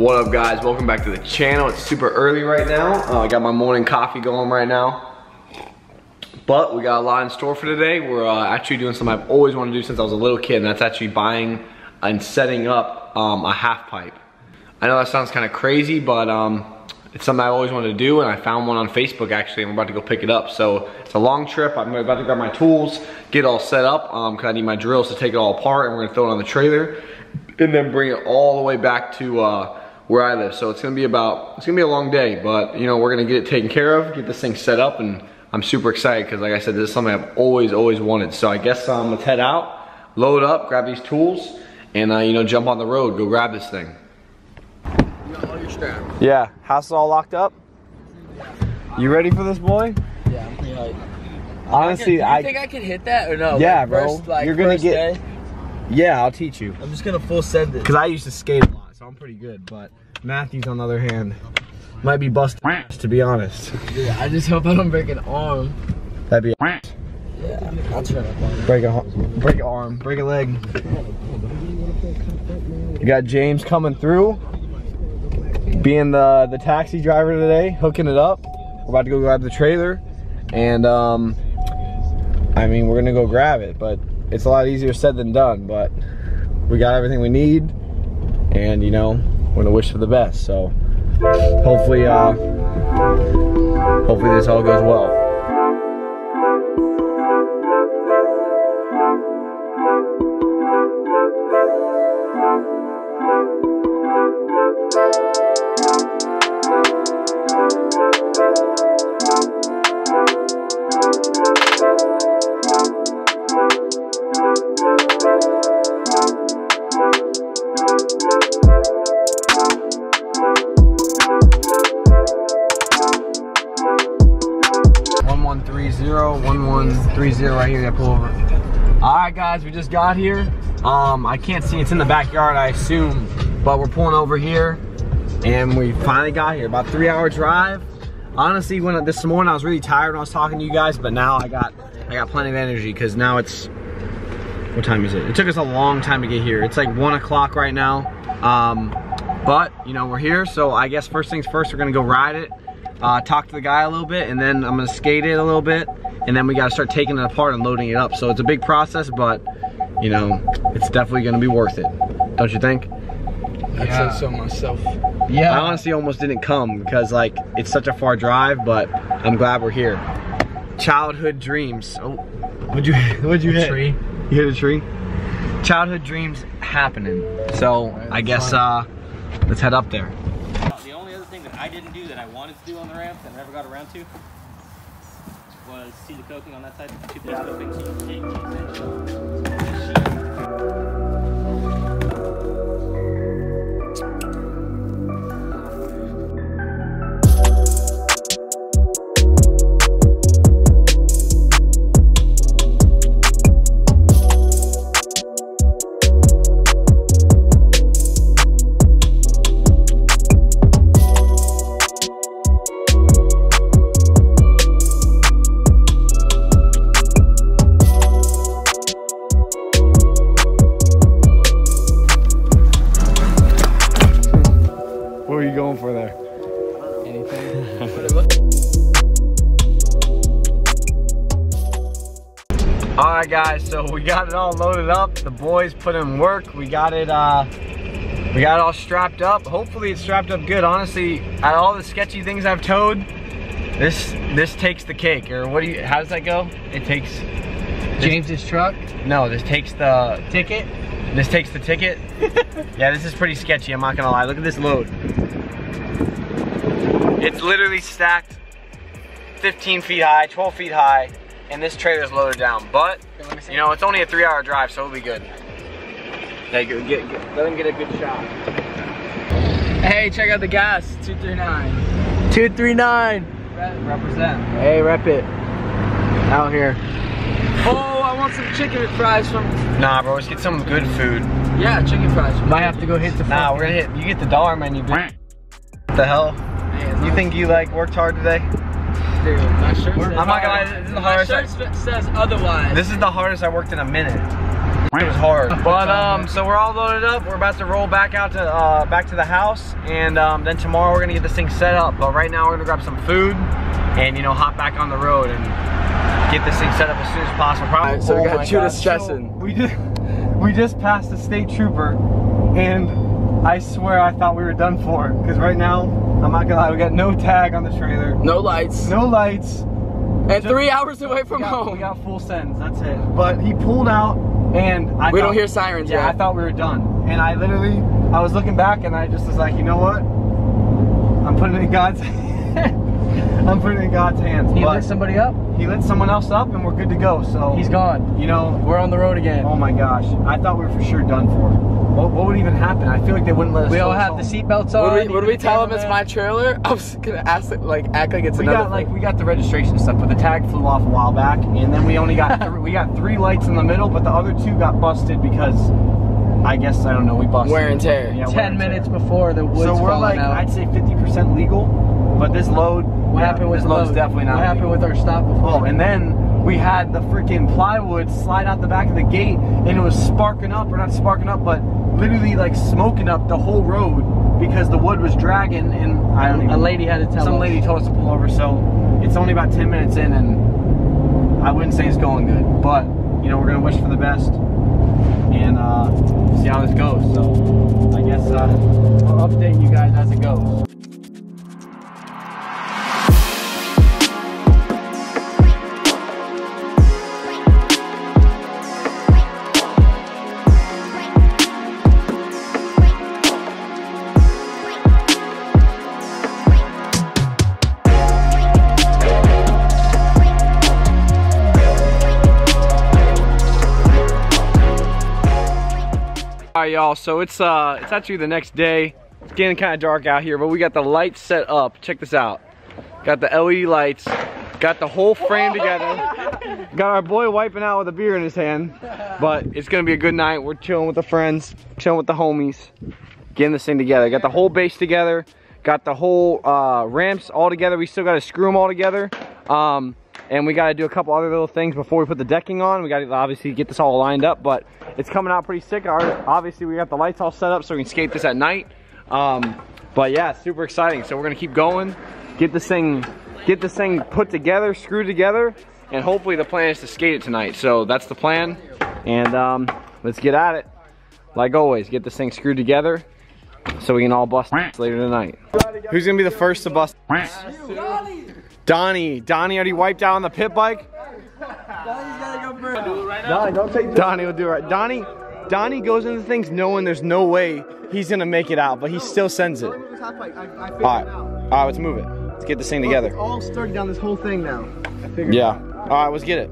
What up guys, welcome back to the channel. It's super early right now. I got my morning coffee going right now. But we got a lot in store for today. We're actually doing something I've always wanted to do since I was a little kid, and that's actually buying and setting up a half pipe. I know that sounds kind of crazy, but it's something I always wanted to do, and I found one on Facebook actually, and we're about to go pick it up. So it's a long trip. I'm about to grab my tools, get it all set up, because I need my drills to take it all apart, and we're gonna throw it on the trailer, and then bring it all the way back to where I live. So it's gonna be a long day, but you know, we're gonna get it taken care of, get this thing set up, and I'm super excited because like I said, this is something I've always wanted. So I guess let's head out, load up, grab these tools, and you know, jump on the road, go grab this thing. You got all your straps. Yeah, house is all locked up. You ready for this, boy? Yeah, I'm pretty hyped. Honestly, do you think I can hit that or no? Yeah, like bro. First, you're gonna get. day? Yeah, I'll teach you. I'm just gonna full send it. Cause I used to skate a lot, so I'm pretty good. But Matthew's on the other hand might be busted, to be honest. Yeah, I just hope I don't break an arm. That'd be. Yeah, I'll turn up on it. Break an arm, break a leg. You got James coming through, being the taxi driver today, hooking it up. We're about to go grab the trailer, and I mean, we're gonna go grab it, but it's a lot easier said than done. But we got everything we need, and you know, we're gonna wish for the best. So hopefully this all goes well. Right here, I pull over. Alright guys, we just got here. I can't see, it's in the backyard I assume, but we're pulling over here and we finally got here. About 3-hour drive. Honestly, this morning I was really tired when I was talking to you guys, but now I got plenty of energy because now it's, what time is it? It took us a long time to get here. It's like 1 o'clock right now. But you know, we're here, so I guess first things first, we're gonna go ride it, talk to the guy a little bit, and then I'm gonna skate it a little bit. And then we gotta start taking it apart and loading it up. So it's a big process, but you know, it's definitely gonna be worth it. Don't you think? I'd say so myself. Yeah. I honestly almost didn't come because like, it's such a far drive, but I'm glad we're here. Childhood dreams. Oh, what'd you hit? Tree. You hit a tree? Childhood dreams happening. So right, I guess, let's head up there. The only other thing that I didn't do that I wanted to do on the ramp that I never got around to was see the coating on that side. Two things coping, so you can take for there? Anything. Alright guys, so we got it all loaded up. The boys put in work. We got it all strapped up. Hopefully it's strapped up good. Honestly, out of all the sketchy things I've towed, this takes the cake. Or what do you, how does that go? It takes James's truck? No, this takes the ticket. This takes the ticket. Yeah, this is pretty sketchy, I'm not gonna lie. Look at this load. It's literally stacked 15 feet high, 12 feet high, and this trailer's loaded down. But, you know, it's only a 3-hour drive, so it'll be good. Hey, let him get a good shot. Hey, check out the gas, 239. 239! Represent. Hey, rep it. Out here. Oh, I want some chicken fries from... Nah, bro, let's get some good food. Yeah, chicken fries. Might have to go hit the... Nah, we're gonna hit... You get the dollar menu, dude. What the hell? Man, you think you, like, worked hard today? Dude, my shirt says... I'm not gonna lie, this is the hardest... My shirt says otherwise. This is the hardest I worked in a minute. It was hard. But so we're all loaded up. We're about to roll back out to the house, and then tomorrow we're gonna get this thing set up. But right now we're gonna grab some food and hop back on the road and get this thing set up as soon as possible. Probably. Right, so we got Judah stressing. So we just passed the state trooper, and I swear I thought we were done for. Because right now, I'm not gonna lie, we got no tag on the trailer. No lights. No lights. And 3 hours away from home. We got full sends, that's it. But he pulled out, and we don't hear sirens yet. I thought we were done. And I was looking back, and I just was like, you know what? I'm putting it in God's I'm putting it in God's hands. He lit somebody up? He lit someone else up, and we're good to go. So he's gone. We're on the road again. Oh my gosh. I thought we were for sure done for. What would even happen? I feel like they wouldn't let us. We all have the seatbelts on. Would we tell them it's my trailer? I was gonna ask it, act like it's another. We got the registration stuff, but the tag flew off a while back, and then we only got we got 3 lights in the middle, but the other 2 got busted because I guess I don't know, we busted. Wear and tear. Yeah, 10 minutes before the wood's so we're falling out. I'd say 50% legal, but this load. What happened with this load's load? definitely not. What happened with our stop before? Oh, and then we had the freaking plywood slide out the back of the gate, and it was sparking up, or not sparking up, but literally like smoking up the whole road because the wood was dragging, and I don't even. A lady had to tell us. Some lady told us to pull over, so it's only about 10 minutes in, and I wouldn't say it's going good, but we're gonna wish for the best and see how this goes. So I guess I'll update you guys as it goes. Alright y'all, so it's actually the next day. It's getting kind of dark out here, but we got the lights set up. Check this out. Got the LED lights, got the whole frame together. Got our boy wiping out with a beer in his hand. But it's gonna be a good night. We're chilling with the friends, chilling with the homies, getting this thing together. Got the whole base together, got the whole ramps all together. We still gotta screw them all together. And we gotta do a couple other little things before we put the decking on. We gotta obviously get this all lined up, but it's coming out pretty sick. Obviously we got the lights all set up so we can skate this at night. But yeah, super exciting. So we're gonna keep going, get this thing put together, screwed together, and hopefully the plan is to skate it tonight. So that's the plan, and let's get at it. Like always, get this thing screwed together so we can all bust later tonight. Who's gonna be the first to bust? Donnie already wiped out on the pit bike. Donnie will do it right. Donnie goes into things knowing there's no way he's gonna make it out, but he still sends it. Alright, let's move it. Let's get this thing together. It's all sturdy down this whole thing now. Yeah. Alright, let's get it.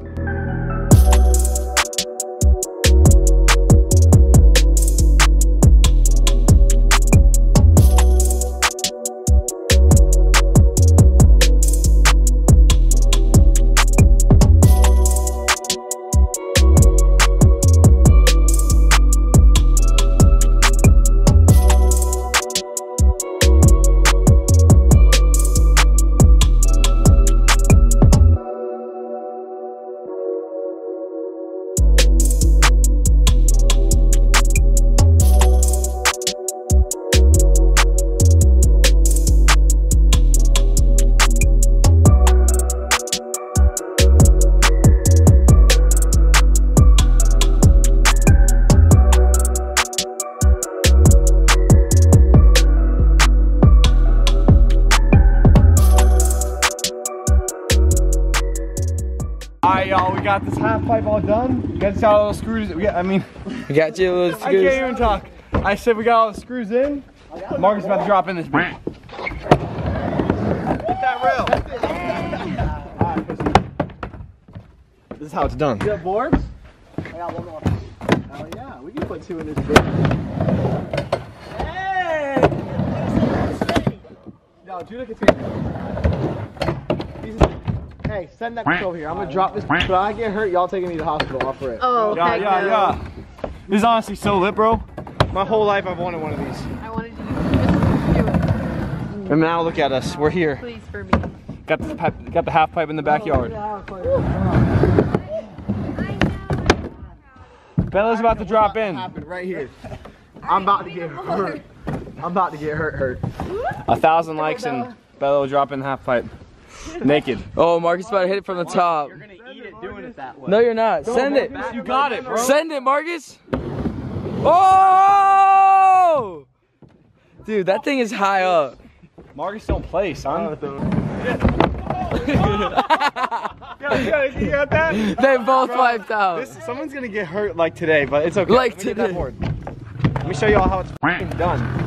Alright y'all, we got this half pipe all done. We got all the screws. We got you little screws. I can't even talk. I said we got all the screws in. Marcus is about to drop in this bitch. Get that rail. This is how it's done. You have boards? I got one more. Oh yeah, we can put 2 in this bitch. Hey! No, Judah can take it. Hey, send that over here. I'm gonna drop this, but I get hurt, y'all taking me to the hospital off for it. Oh, yeah. This is honestly so lit, bro. My whole life I've wanted one of these. I wanted to do it. And now look at us. We're here. Please, for me. Got the half pipe in the backyard. Bella's about to drop in. Happened right here. I'm about to get hurt. I'm about to get hurt. 1,000 likes and Bella will drop in the half pipe. Naked. Oh, Marcus about to hit it from the top. You're gonna eat it doing it that way. No, you're not. Send it. You got it, bro. Send it, Marcus. Oh! Dude, that thing is high up. Marcus don't play, son. You got that? They both wiped out. Someone's gonna get hurt like today, but it's okay. Like Let me get that today. board. Let me show you all how it's f***ing done.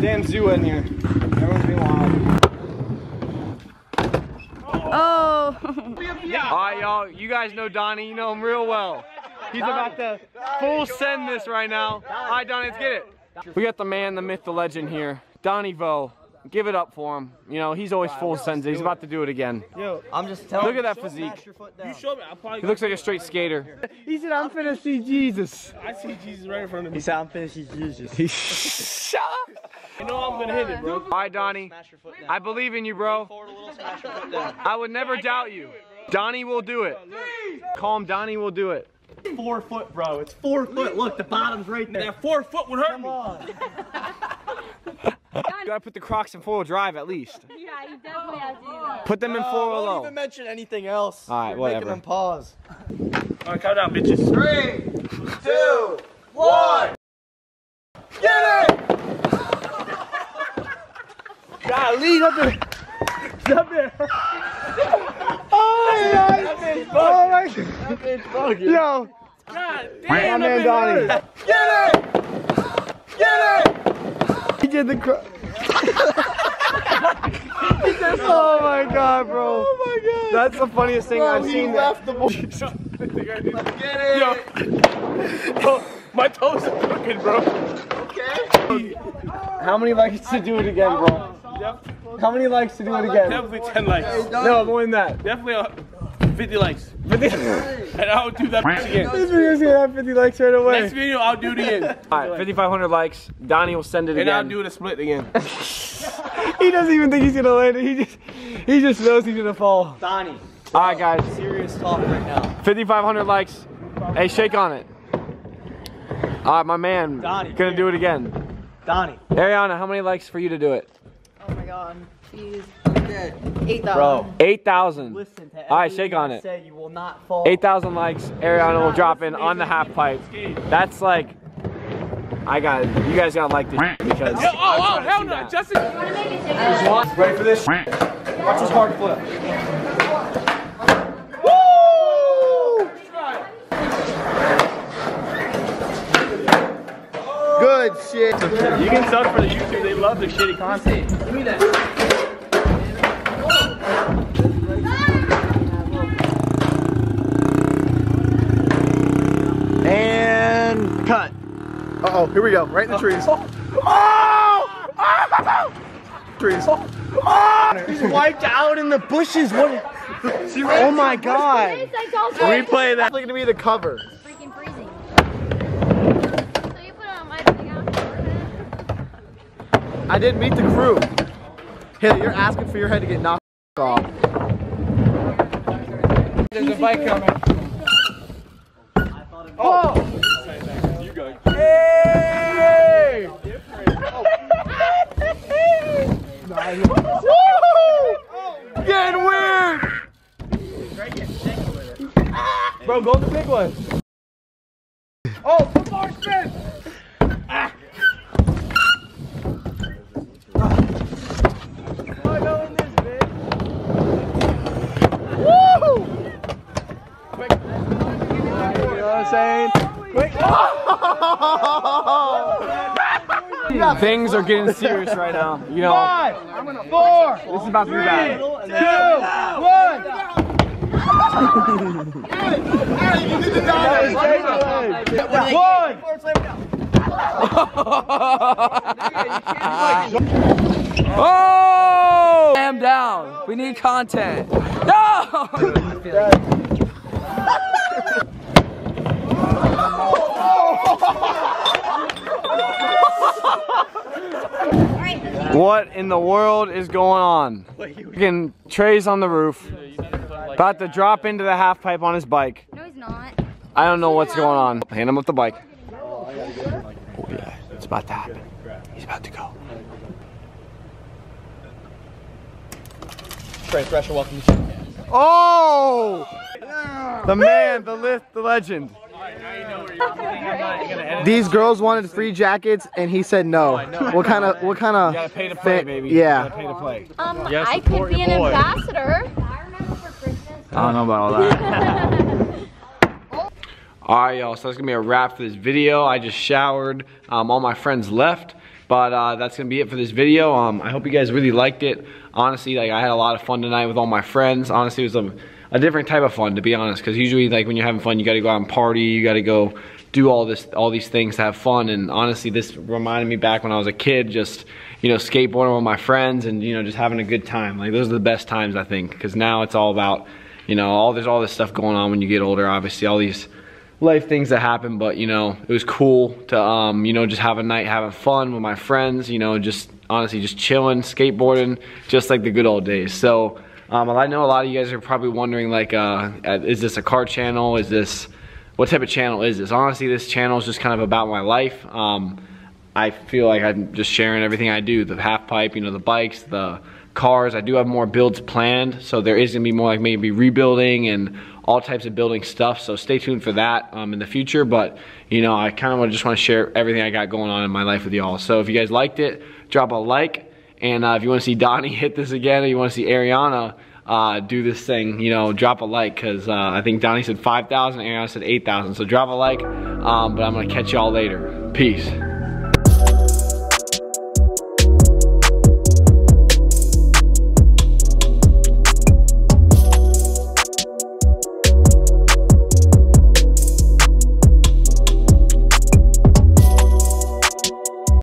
Damn zoo in here. Everyone's being wild. Oh. Alright, y'all. You guys know Donnie. You know him real well. He's about to full send this right now. Alright, Donnie, let's get it. We got the man, the myth, the legend here. Donnie Vo. Give it up for him. You know, he's always full sends it. He's about to do it again. Yo, I'm just telling Look you. at that physique. You show me. I'll probably. He looks like a straight skater. He said, I'm finna see Jesus. I see Jesus right in front of me. He said I'm finishing Jesus. Shut up. You know I'm gonna hit it, bro. Alright, Donnie. I believe in you, bro. I would never doubt you. Donnie will do it. Call him Donnie will do it. 4 foot, bro. It's 4 foot. Look, the bottom's right there. That 4 foot would hurt me. You gotta put the Crocs in 4-wheel drive at least. Yeah, you definitely have to do that. Put them in 4-wheel Don't low. even mention anything else. Alright, You're whatever. making them pause. Alright, count down, bitches. 3, 2, 1. Get it! Golly, up there. Up there. Oh my God. Yo. God My damn, man Donnie. Get it! Get it! He did the Oh my God, bro. Oh my God. That's the funniest thing I've seen. left the board. Get Get Yo. it! Oh, my toes are crooked, bro. Okay. How many likes to do it again, bro? How many likes to do it again? Definitely 10 likes. No, more than that. Definitely 50 likes. And I'll do that again. This video's gonna have 50 likes right away. Next video, I'll do it again. Alright, 5,500 likes. Donnie will send it And again. I'll do it a split again. He doesn't even think he's gonna land it. He just knows he's gonna fall. Donnie. Alright, guys. Serious talk right now. 5,500 likes. Hey, shake on it. Alright, my man. Donnie. Gonna do it again. Donnie. Ariana, how many likes for you to do it? Oh my God. Jeez. Okay. 8,000. Bro. 8,000. Listen to Alright, shake on it. Say you will not fall. 8,000 likes. Ariana will drop in on the half pipe. That's like, you guys gotta like this because. Oh, hell no, Justin. Ready for this? Watch this hard flip. Good shit. You can sub for the YouTube. They love the shitty content. Give me that. And cut. Uh-oh, here we go. Right in the trees. Trees. He's wiped out in the bushes. What? Oh my God. Replay that. It's going to be the cover. Freaking freezing. So you put it on my thing out. I didn't meet the crew. Hey, you're asking for your head to get knocked off. There's a bike coming. Oh! You go. Hey! Woo! Getting weird! Bro, go with the big one. Oh, football spin! Ah. I know in this bit. Woo! Quick. You know what I'm saying? Quick. Things are getting serious right now. You know, 5, 4, this is about to be bad. 2, 1. Oh! Clam down. We need content. No! What in the world is going on? Freaking Trey's on the roof. About to drop into the half pipe on his bike. No, he's not. I don't know what's going on. Hand him up the bike. Oh yeah, it's about to happen. He's about to go. Trey Thresher, welcome. Oh! The man, the lift, the legend. These girls wanted free jackets and he said no. What kind of You gotta pay to play, baby. Yeah. You gotta pay to play. I could be an ambassador. I don't know about all that. Alright y'all, so that's gonna be a wrap for this video. I just showered, all my friends left, but that's gonna be it for this video. I hope you guys really liked it. Honestly, like I had a lot of fun tonight with all my friends. Honestly, it was a different type of fun, to be honest, because usually like when you're having fun, you gotta go out and party, you gotta go do all these things to have fun. And honestly, this reminded me back when I was a kid, just, you know, skateboarding with my friends and, you know, just having a good time. Like those are the best times, I think, because now it's all about, you know, there's all this stuff going on when you get older, obviously, all these life things that happen, but you know, it was cool to you know, just have a night having fun with my friends, you know, just honestly just chilling, skateboarding, just like the good old days. So I know a lot of you guys are probably wondering, like, is this a car channel? Is this, what type of channel is this? Honestly, this channel is just kind of about my life. I feel like I'm just sharing everything I do, the half pipe, you know, the bikes, the cars. I do have more builds planned, so there is gonna be more like maybe rebuilding and all types of building stuff, so stay tuned for that in the future. But you know, I kind of just want to share everything I got going on in my life with y'all. So if you guys liked it, drop a like, and if you want to see Donnie hit this again, or you want to see Ariana do this thing, you know, drop a like, because I think Donnie said 5,000, Ariana said 8,000, so drop a like. But I'm gonna catch y'all later. Peace.